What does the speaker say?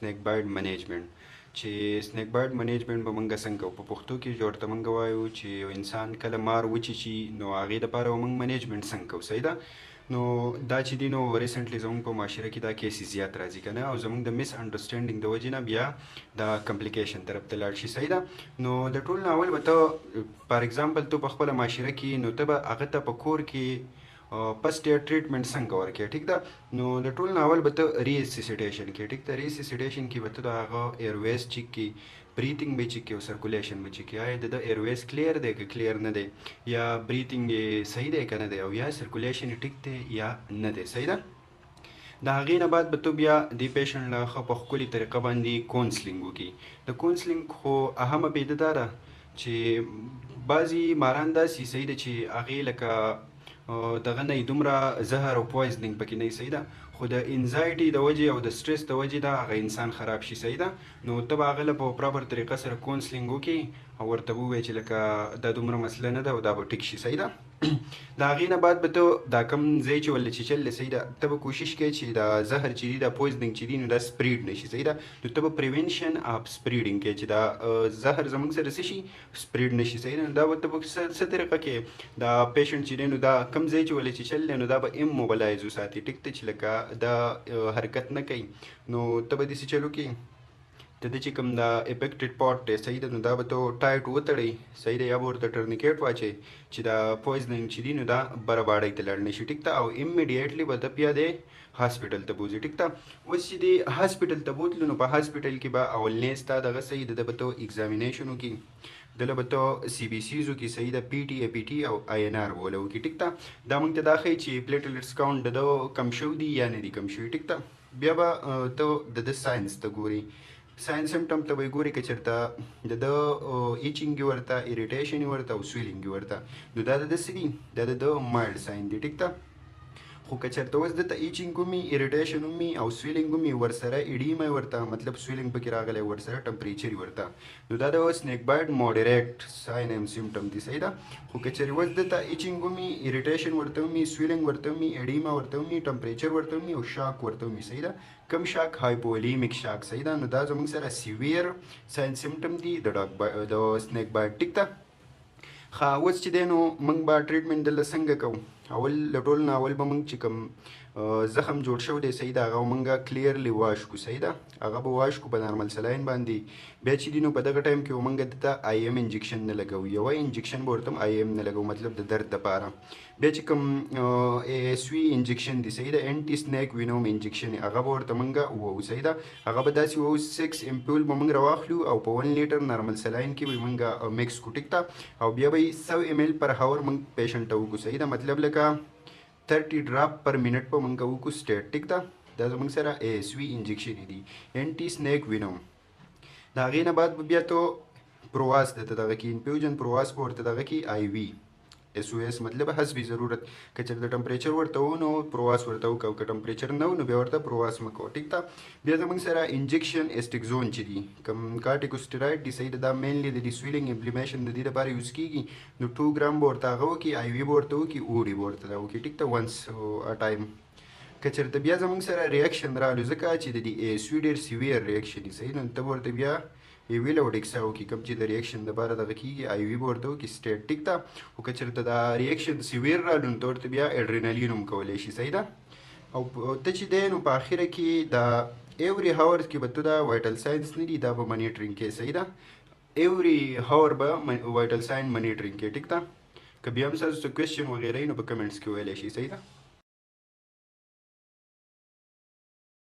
سنیک بایټ منیجمنت چې سنیک بایټ منیجمنت به موږ څنګه په پښتو کې جوړ ته موږ وایو چې یو انسان کله مار وچیچي نو هغې دپاره به موږ منیجمنت څنګه کوو. صحیح ده. نو دا چې دی نو ریسنټلی زموږ په معاشره کې دا کیسې زیات راځي که نه، او زموږ د مس انډرسټینډینګ د وجې نه بیا دا کمپلیکیشن طرف ته لاړ شي. صحیح ده. نو د ټول نه اول به ته فار ایگزامپل تو په خپله معاشره کې نو ته به هغه ته په کور کې فسٹ ایئر ټریټمنټ څنګه ورکړې. ټیک ده. نو د ټول نه اول به ته ریسیسیټیشن کې، ټیک ده، ریسیسیټیشن کې به ته د هغه ایرویز چیک کې، بریتنګ به چیک کې او سرکولیشن به چیک کې، آیا د ایرویز کلیر دی که کلیر نه دی، یا بریتنګ یې صحیح دی که نه دی، او یا سرکولیشن یې ټیک دی یا نه دی. صحیح ده. د هغې نه بعد به ته بیا دې پیشنټ له ښه په ښکلې طریقه باندې کونسلینګ وکړي. د کونسلینګ خو اهمه پیده دا ده چې بعضې ماران داسې صحیح ده چې هغې لکه دغه نه دومره زهر او پویزنینګ پکې نه. صحیح ده. خو د انزایټي د وجې او د سټرس د وجې دا هغه انسان خراب شي. صحیح ده. نو ته به هغه له په پراپر طریقه سره کونسلینګ وکړي او ورته ووایې چې لکه دا دومره مسله نه ده او دا به ټیک شي. صحیح ده. د هغې نه بعد به ته دا کوم ځای چې ولله چیچل دی، صحیح ده، ته به کوشش کوې چې دا زهر چې دي، دا پویزنینګ چې دي، نو دا سپریډ نه شي. صحیح ده. نو ته به پریونشن اف سپریډینګ کوې چې دا زهر زموږ سره څه شي، سپریډ نه شي. صحیح ده. نو دا به ته په څه طریقه کې دا پیشنټ چې دی نو دا کوم ځای چې ولله چیچل دی نو دا به اموبلایز وساتي. ټیک دی. چې لکه دا حرکت نه کوي نو ته به داسې چلو کې د ده چې کوم دا افیکټډ پارټ دی، صحیح ده، نو دا به ته ټایټ وتړئ. صحیح ده. یا به ورته ټرنیکیټ واچئ چې دا پویزنینګ چې دي نو دا بره باډۍ ته لاړ نه شي. ټیک ده. او امیډیټلی به ته بیا دی هاسپیټل ته بوځي. ټیک ده. اوس چې دی هاسپیټل ته بوتلو نو په هاسپیټل کې به اولنی ستا دغه صحیح ده، به ته ایګزامینیشن وکړي، دله به ته سی بی سیز وکړي. صحیح ده. پی ټي، اے پی ټي او آی این آر به وله وکړي. ټیک ده. دا موږ ته دا ښایي چې پلیټلیټس کاونټ د ده کم شوي دي یا نه دي کم شوي. ټیک ده. بیا به ته د ده ساینس ته ګوري. ساینس سمټم ته به یې ګوري که چېرته د ده ایچینګ یې ورته، اریټیشن یې ورته او سویلینګ یې ورته، نو دا د ده څه دي، دا د ده مایلډ ساین دی. ټیک ده. خو که چېرته اوس دته ایچینګ ومي، اریټیشن ومي او سویلینګ ومي، ورسره ایډیما یې ورته، مطلب سویلینګ پکې راغلی، ورسره ټمپریچر یې ورته، نو دا د سنیک بایټ موډریټ ساین ایم سمټم دی. صحیح ده. خو که چېرې اوس دته ایچینګ ومي، اریټیشن ورته ومي، سویلینګ ورته ومي، ایډیما ورته ومي، ټمپریچر ورته ومي او شاک ورته ومي. صحیح ده. کم شاک؟ هایپولیمیک شاک. صحیح ده. نو دا زموږ سره سیویر ساین سمټم دی د سنیک بایټ. ټیک ده. ښه، اوس چې دی نو موږ به ټریټمنټ دلته څنګه کوو. اول له ټول نه اول به موږ چې کوم زخم جوړ شوی دی، صحیح ده، هغه موږ کلیرلی واش کړو. صحیح ده. هغه به واش کړو په نارمل سلاین باندې. بیا چې دی نو په دغه ټایم کې به موږ دته آی ایم انجکشن نه لګوو، یوه انجکشن به ورته آی ایم نه لګوو، مطلب د درد دپاره. بیا چې کوم ایس وي انجکشن دی، صحیح ده، انټي سنیک وینوم انجکشن، هغه به ورته موږ ووو. صحیح ده. هغه به داسې ووو 6 امپول به موږ راواخلو او په 1 لیټر نارمل سلاین کې به موږ مکس کړو. ټیک ده. او بیا به یې 100 ایم ایل پر هاور موږ پیشنټ ته وکړو. صحیح ده. مطلب لکه 30 ډراپ پر منټ په موږ وکړو سټیټ. ټیک ده. دا زموږ سره ایس وي انجکشن دي، انټي سنیک وینوم. د هغې نه بعد به بیا تو پرواز درته دغه کې انفیوژن پرواز به ورته دغه کې آی وي اس او اس، مطلب حسبي ضرورت. که چېرته ټمپریچر ورته و نو پرواز ورته وکړو، که ټمپریچر نه و نو بیا ورته پرواز مه کوو. ټیک ده. بیا زموږ سره انجکشن اسټکزون چې دي، کوم کارټیکوسټیراید دي، صحیح ده، دا مینلی د دې سویلینګ انفلیمیشن د دې لپاره یوز کېږي. نو 2 ګرام به ورته هغه وکړي، آی وي به ورته وکړي، اوړي به ورته دا وکړي. ټیک ده. ونس ا ټایم. که چېرته بیا زموږ سره ریاکشن رالو، ځکه چې د دې ایس وي ډېر سیویر ریاکشن دي، صحیح، نو ته به ورته بیا ایویل او ډیکسا وکړي، کوم چې د ریاکشن دپاره دغه کېږي، آی وي به ورته وکړي سټیټ. ټیک ده. خو که چېرته دا ریاکشن سیویر رالو نو ته ورته بیا اډرینالین هم کولی شي. صحیح ده. او ته چې دی نو په اخره کې دا ایوري هاورز کې به ته دا وایټل ساینس نه دي، دا به منیټرینګ کوې. صحیح ده. ایوري هاور به وایټل ساین منیټرینګ کوې. ټیک ده. که بیا هم ستاسو څه کوېسچن وغیره وي نو په کمنټس کې ویلی شي. صحیح ده.